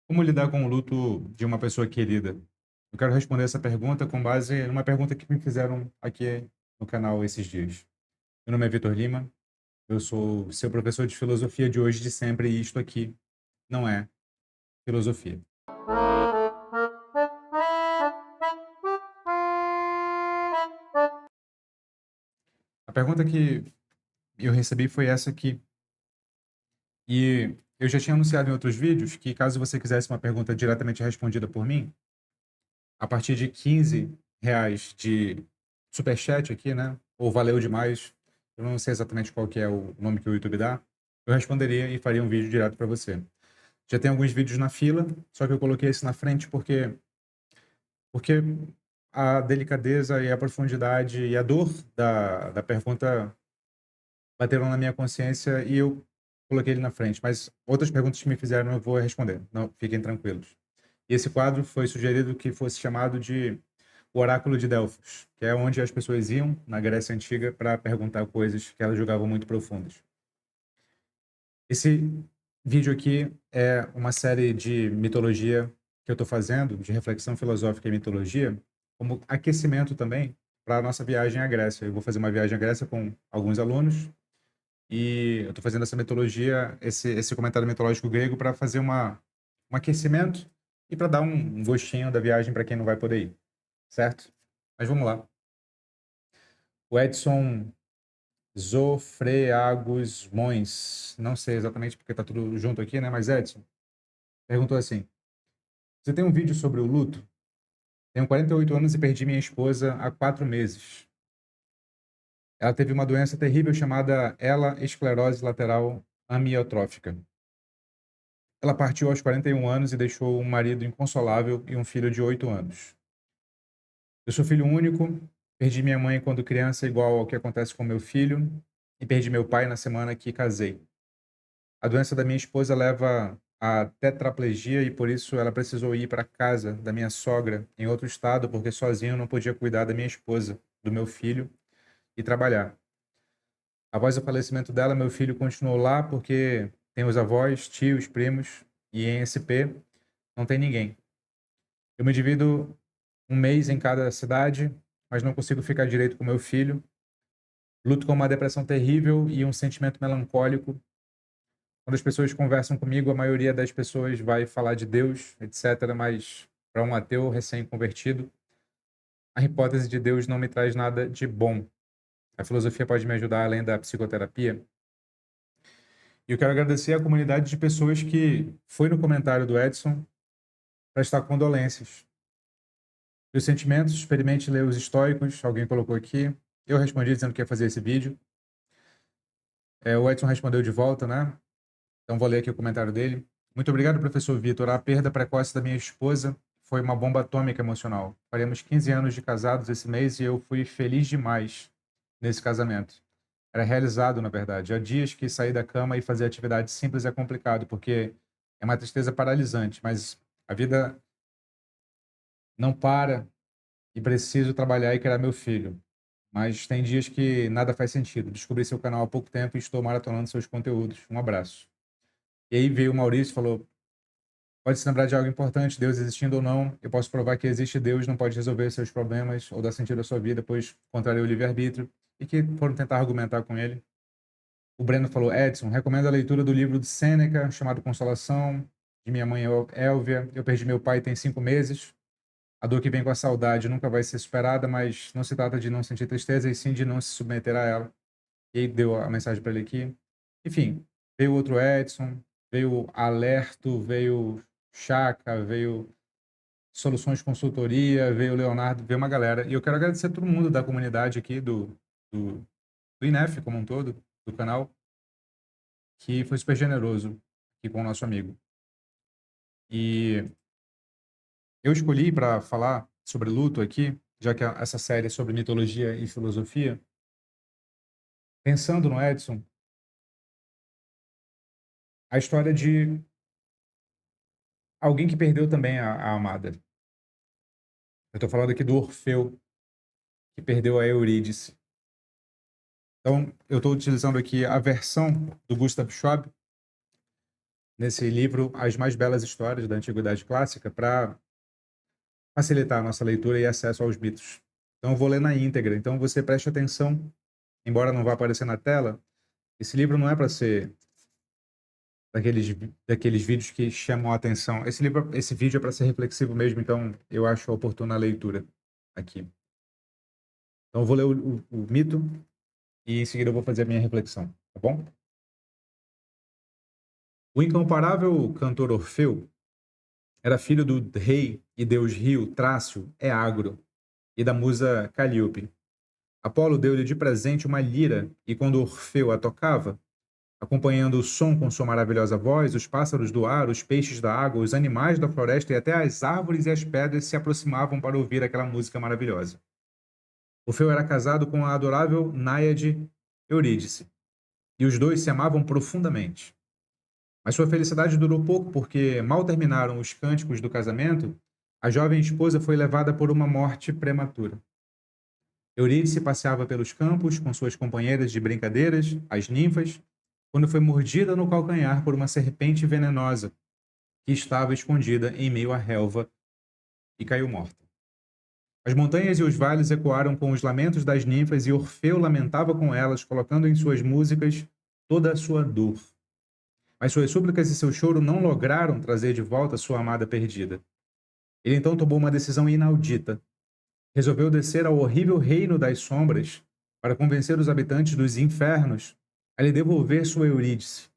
Como lidar com o luto de uma pessoa querida? Eu quero responder essa pergunta com base numa pergunta que me fizeram aqui no canal esses dias. Meu nome é Vitor Lima, eu sou seu professor de filosofia de hoje e de sempre, e isto aqui não é filosofia. A pergunta que eu recebi foi essa aqui, e eu já tinha anunciado em outros vídeos que, caso você quisesse uma pergunta diretamente respondida por mim, a partir de R$ 15 de superchat aqui, né? Ou valeu demais, eu não sei exatamente qual que é o nome que o YouTube dá, eu responderia e faria um vídeo direto para você. Já tem alguns vídeos na fila, só que eu coloquei esse na frente porque a delicadeza e a profundidade e a dor da pergunta bateram na minha consciência e eu coloquei ele na frente. Mas outras perguntas que me fizeram eu vou responder, não fiquem tranquilos. E esse quadro foi sugerido que fosse chamado de o Oráculo de Delfos, que é onde as pessoas iam, na Grécia Antiga, para perguntar coisas que elas julgavam muito profundas. Esse vídeo aqui é uma série de mitologia que eu estou fazendo, de reflexão filosófica e mitologia, como aquecimento também para a nossa viagem à Grécia. Eu vou fazer uma viagem à Grécia com alguns alunos e eu estou fazendo essa mitologia, esse comentário mitológico grego para fazer um aquecimento e para dar um gostinho da viagem para quem não vai poder ir, certo? Mas vamos lá. O Edson Zofreagos Mões, não sei exatamente porque está tudo junto aqui, né? Mas Edson perguntou assim: você tem um vídeo sobre o luto? Tenho 48 anos e perdi minha esposa há 4 meses. Ela teve uma doença terrível chamada esclerose lateral amiotrófica. Ela partiu aos 41 anos e deixou um marido inconsolável e um filho de 8 anos. Eu sou filho único, perdi minha mãe quando criança, igual ao que acontece com meu filho, e perdi meu pai na semana que casei. A doença da minha esposa leva à tetraplegia e por isso ela precisou ir para casa da minha sogra em outro estado, porque sozinho não podia cuidar da minha esposa, do meu filho e trabalhar. Após o falecimento dela, meu filho continuou lá porque tem os avós, tios, primos e em SP não tem ninguém. Eu me divido um mês em cada cidade, mas não consigo ficar direito com meu filho. Luto com uma depressão terrível e um sentimento melancólico. Quando as pessoas conversam comigo, a maioria das pessoas vai falar de Deus, etc., mas para um ateu recém-convertido, a hipótese de Deus não me traz nada de bom. A filosofia pode me ajudar além da psicoterapia. E eu quero agradecer à comunidade de pessoas que foi no comentário do Edson prestar condolências. Meus sentimentos, experimente ler os estoicos, alguém colocou aqui. Eu respondi dizendo que ia fazer esse vídeo. O Edson respondeu de volta, né? Então vou ler aqui o comentário dele. Muito obrigado, professor Vitor. A perda precoce da minha esposa foi uma bomba atômica emocional. Faremos 15 anos de casados esse mês e eu fui feliz demais nesse casamento. Era realizado, na verdade. Há dias que sair da cama e fazer atividade simples é complicado, porque é uma tristeza paralisante, mas a vida não para e preciso trabalhar e criar meu filho. Mas tem dias que nada faz sentido. Descobri seu canal há pouco tempo e estou maratonando seus conteúdos. Um abraço. E aí veio o Maurício e falou: pode se lembrar de algo importante, Deus existindo ou não, eu posso provar que existe Deus, não pode resolver seus problemas ou dar sentido à sua vida, pois contraria o livre-arbítrio, e que foram tentar argumentar com ele. O Breno falou: Edson, recomendo a leitura do livro de Sêneca, chamado Consolação, de minha mãe Élvia. Eu perdi meu pai tem 5 meses. A dor que vem com a saudade nunca vai ser superada, mas não se trata de não sentir tristeza, e sim de não se submeter a ela. E aí deu a mensagem para ele aqui. Enfim, veio outro Edson, veio Alerto, veio Chaka, veio Soluções Consultoria, veio Leonardo, veio uma galera. E eu quero agradecer a todo mundo da comunidade aqui, do, do INEF como um todo, do canal, que foi super generoso aqui com o nosso amigo. E eu escolhi para falar sobre luto aqui, já que essa série é sobre mitologia e filosofia, pensando no Edson, a história de alguém que perdeu também a amada. Eu estou falando aqui do Orfeu, que perdeu a Eurídice. Então, eu estou utilizando aqui a versão do Gustav Schwab, nesse livro as mais belas histórias da Antiguidade Clássica para facilitar a nossa leitura e acesso aos mitos. Então, eu vou ler na íntegra. Então, você preste atenção, embora não vá aparecer na tela, esse livro não é para ser daqueles vídeos que chamam a atenção. Esse vídeo é para ser reflexivo mesmo, então eu acho oportuna a leitura aqui. Então, eu vou ler o mito e em seguida eu vou fazer a minha reflexão, tá bom? O incomparável cantor Orfeu era filho do rei e deus rio Trácio Eagro e da musa Calíope. Apolo deu-lhe de presente uma lira e quando Orfeu a tocava, acompanhando o som com sua maravilhosa voz, os pássaros do ar, os peixes da água, os animais da floresta e até as árvores e as pedras se aproximavam para ouvir aquela música maravilhosa. Orfeu era casado com a adorável náiade Eurídice, e os dois se amavam profundamente. Mas sua felicidade durou pouco porque, mal terminaram os cânticos do casamento, a jovem esposa foi levada por uma morte prematura. Eurídice passeava pelos campos com suas companheiras de brincadeiras, as ninfas, quando foi mordida no calcanhar por uma serpente venenosa que estava escondida em meio à relva e caiu morta. As montanhas e os vales ecoaram com os lamentos das ninfas e Orfeu lamentava com elas, colocando em suas músicas toda a sua dor. Mas suas súplicas e seu choro não lograram trazer de volta sua amada perdida. Ele então tomou uma decisão inaudita. Resolveu descer ao horrível reino das sombras para convencer os habitantes dos infernos a lhe devolver sua Eurídice.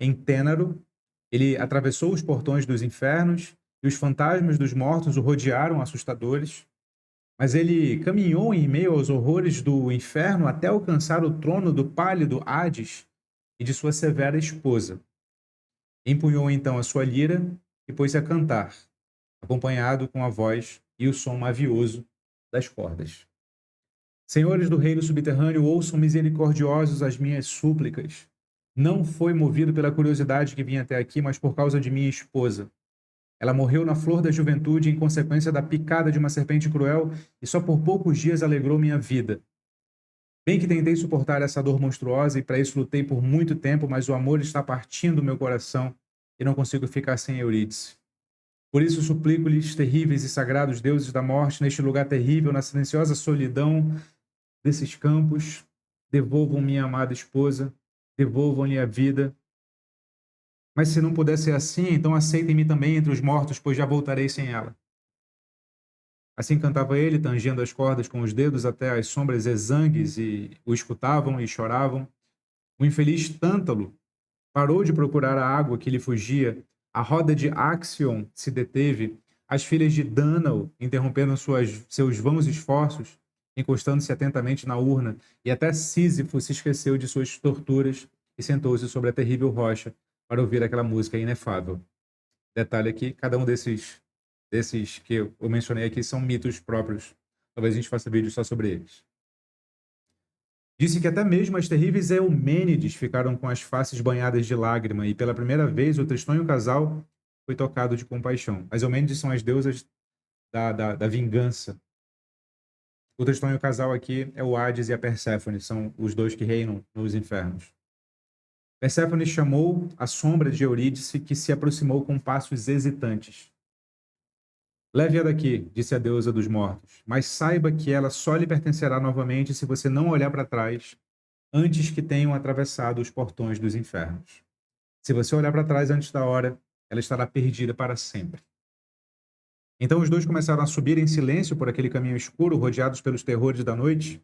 Em Tênaro, ele atravessou os portões dos infernos e os fantasmas dos mortos o rodearam assustadores, mas ele caminhou em meio aos horrores do inferno até alcançar o trono do pálido Hades e de sua severa esposa. Empunhou então a sua lira e pôs-se a cantar, acompanhado com a voz e o som mavioso das cordas. Senhores do reino subterrâneo, ouçam misericordiosos as minhas súplicas. Não foi movido pela curiosidade que vim até aqui, mas por causa de minha esposa. Ela morreu na flor da juventude em consequência da picada de uma serpente cruel e só por poucos dias alegrou minha vida. Bem que tentei suportar essa dor monstruosa e para isso lutei por muito tempo, mas o amor está partindo meu coração e não consigo ficar sem Eurídice. Por isso suplico-lhes, terríveis e sagrados deuses da morte, neste lugar terrível, na silenciosa solidão desses campos, devolvam minha amada esposa, devolvam-lhe a vida. Mas se não puder ser assim, então aceitem-me também entre os mortos, pois já voltarei sem ela. Assim cantava ele, tangendo as cordas com os dedos até as sombras exangues e o escutavam e choravam. O infeliz Tântalo parou de procurar a água que lhe fugia, a roda de Axion se deteve, as filhas de Dânao interromperam seus vãos esforços, encostando-se atentamente na urna, e até Sísifo se esqueceu de suas torturas e sentou-se sobre a terrível rocha para ouvir aquela música inefável. Detalhe aqui, cada um desses que eu mencionei aqui são mitos próprios. Talvez a gente faça vídeo só sobre eles. Disse que até mesmo as terríveis Eumênides ficaram com as faces banhadas de lágrima e pela primeira vez o tristonho casal foi tocado de compaixão. As Eumênides são as deusas da vingança. O tristonho casal aqui é o Hades e a Perséfone, são os dois que reinam nos infernos. Perséfone chamou a sombra de Eurídice, que se aproximou com passos hesitantes. Leve-a daqui, disse a deusa dos mortos, mas saiba que ela só lhe pertencerá novamente se você não olhar para trás antes que tenham atravessado os portões dos infernos. Se você olhar para trás antes da hora, ela estará perdida para sempre. Então os dois começaram a subir em silêncio por aquele caminho escuro, rodeados pelos terrores da noite.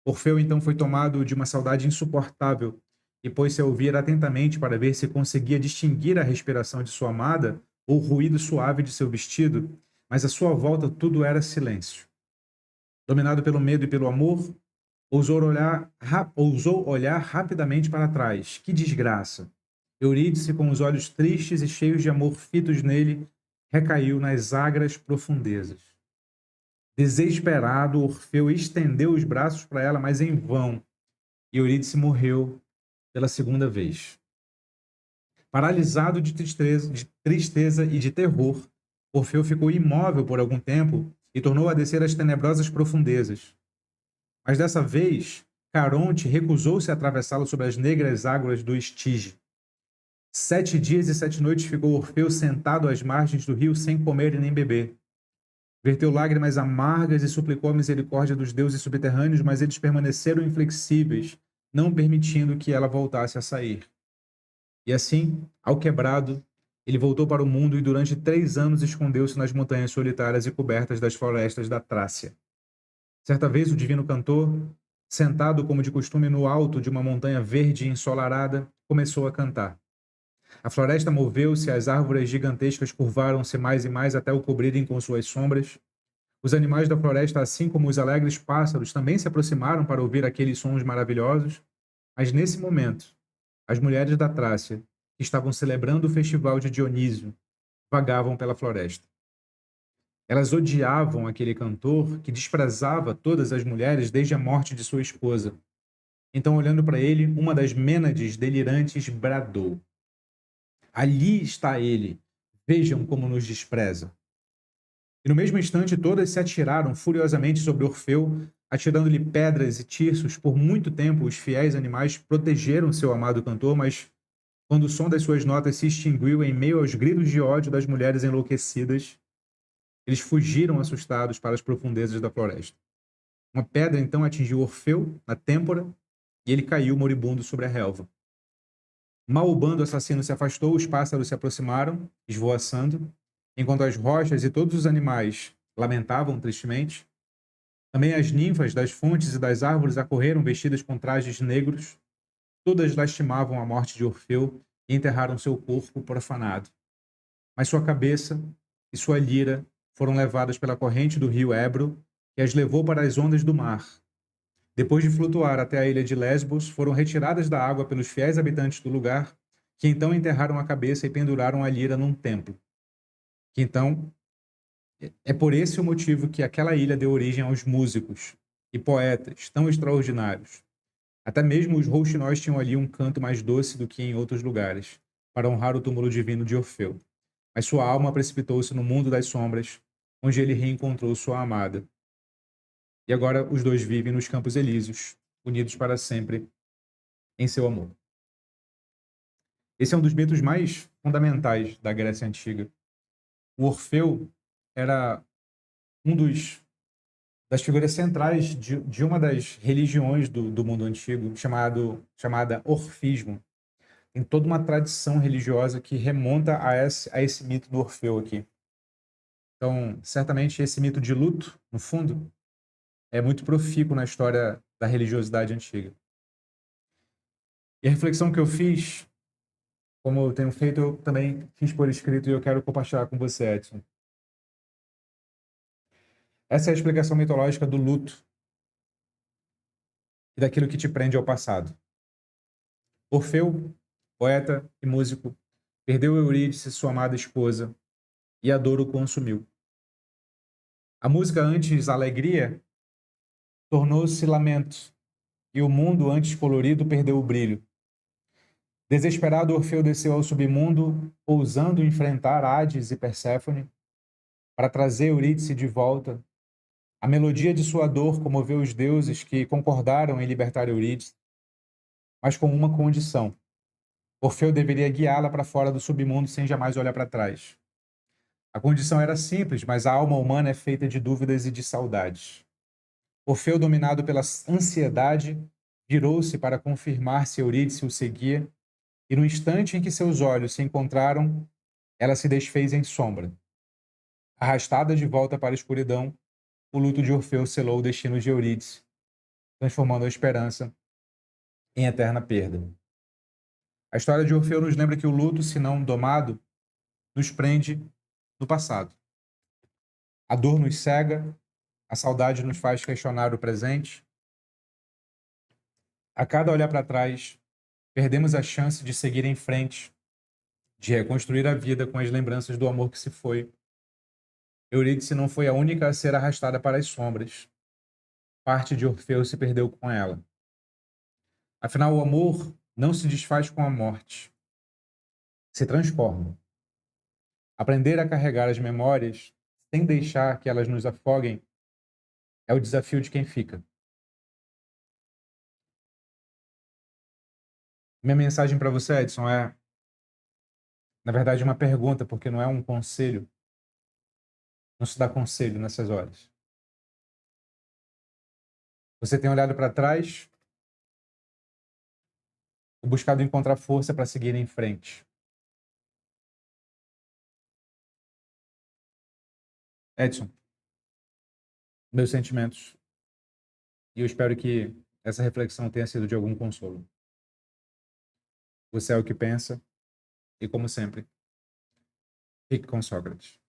Orfeu então foi tomado de uma saudade insuportável e pôs-se a ouvir atentamente para ver se conseguia distinguir a respiração de sua amada ou o ruído suave de seu vestido, mas à sua volta tudo era silêncio. Dominado pelo medo e pelo amor, ousou olhar rapidamente para trás. Que desgraça! Eurídice, com os olhos tristes e cheios de amor fitos nele, recaiu nas agras profundezas. Desesperado, Orfeu estendeu os braços para ela, mas em vão, e Eurídice morreu pela segunda vez. Paralisado de tristeza e de terror, Orfeu ficou imóvel por algum tempo e tornou a descer as tenebrosas profundezas. Mas dessa vez, Caronte recusou-se a atravessá-lo sobre as negras águas do Estige. 7 dias e 7 noites ficou Orfeu sentado às margens do rio sem comer e nem beber. Verteu lágrimas amargas e suplicou a misericórdia dos deuses subterrâneos, mas eles permaneceram inflexíveis, não permitindo que ela voltasse a sair. E assim, ao quebrado, ele voltou para o mundo e durante 3 anos escondeu-se nas montanhas solitárias e cobertas das florestas da Trácia. Certa vez o divino cantor, sentado como de costume no alto de uma montanha verde e ensolarada, começou a cantar. A floresta moveu-se, as árvores gigantescas curvaram-se mais e mais até o cobrirem com suas sombras. Os animais da floresta, assim como os alegres pássaros, também se aproximaram para ouvir aqueles sons maravilhosos. Mas nesse momento, as mulheres da Trácia, que estavam celebrando o festival de Dionísio, vagavam pela floresta. Elas odiavam aquele cantor que desprezava todas as mulheres desde a morte de sua esposa. Então, olhando para ele, uma das Mênades delirantes bradou: Ali está ele! Vejam como nos despreza! E no mesmo instante, todas se atiraram furiosamente sobre Orfeu, atirando-lhe pedras e tirsos. Por muito tempo, os fiéis animais protegeram seu amado cantor, mas quando o som das suas notas se extinguiu em meio aos gritos de ódio das mulheres enlouquecidas, eles fugiram assustados para as profundezas da floresta. Uma pedra então atingiu Orfeu na têmpora e ele caiu moribundo sobre a relva. Mal o bando assassino se afastou, os pássaros se aproximaram, esvoaçando, enquanto as rochas e todos os animais lamentavam tristemente. Também as ninfas das fontes e das árvores acorreram vestidas com trajes negros. Todas lastimavam a morte de Orfeu e enterraram seu corpo profanado. Mas sua cabeça e sua lira foram levadas pela corrente do rio Ebro, que as levou para as ondas do mar. Depois de flutuar até a ilha de Lesbos, foram retiradas da água pelos fiéis habitantes do lugar, que então enterraram a cabeça e penduraram a lira num templo. Que então é por esse o motivo que aquela ilha deu origem aos músicos e poetas tão extraordinários. Até mesmo os rouxinóis tinham ali um canto mais doce do que em outros lugares, para honrar o túmulo divino de Orfeu. Mas sua alma precipitou-se no mundo das sombras, onde ele reencontrou sua amada. E agora os dois vivem nos Campos Elíseos, unidos para sempre em seu amor. Esse é um dos mitos mais fundamentais da Grécia Antiga. O Orfeu era um das figuras centrais de uma das religiões do mundo antigo, chamada Orfismo. Tem toda uma tradição religiosa que remonta a esse mito do Orfeu aqui. Então, certamente esse mito de luto, no fundo, é muito profícuo na história da religiosidade antiga. E a reflexão que eu fiz, como eu tenho feito, eu também fiz por escrito e eu quero compartilhar com você, Edson. Essa é a explicação mitológica do luto e daquilo que te prende ao passado. Orfeu, poeta e músico, perdeu Eurídice, sua amada esposa, e a dor o consumiu. A música antes alegria tornou-se lamento, e o mundo antes colorido perdeu o brilho. Desesperado, Orfeu desceu ao submundo, ousando enfrentar Hades e Perséfone, para trazer Eurídice de volta. A melodia de sua dor comoveu os deuses que concordaram em libertar Eurídice, mas com uma condição. Orfeu deveria guiá-la para fora do submundo sem jamais olhar para trás. A condição era simples, mas a alma humana é feita de dúvidas e de saudades. Orfeu, dominado pela ansiedade, virou-se para confirmar se Eurídice o seguia, e no instante em que seus olhos se encontraram, ela se desfez em sombra. Arrastada de volta para a escuridão, o luto de Orfeu selou o destino de Eurídice, transformando a esperança em eterna perda. A história de Orfeu nos lembra que o luto, se não domado, nos prende no passado. A dor nos cega, a saudade nos faz questionar o presente. A cada olhar para trás, perdemos a chance de seguir em frente, de reconstruir a vida com as lembranças do amor que se foi. Eurídice não foi a única a ser arrastada para as sombras. Parte de Orfeu se perdeu com ela. Afinal, o amor não se desfaz com a morte, se transforma. Aprender a carregar as memórias sem deixar que elas nos afoguem é o desafio de quem fica. Minha mensagem para você, Edson, é: Na verdade, uma pergunta, porque não é um conselho. Não se dá conselho nessas horas. Você tem olhado para trás e buscado encontrar força para seguir em frente. Edson, meus sentimentos. E eu espero que essa reflexão tenha sido de algum consolo. Você é o que pensa e, como sempre, fique com Sócrates.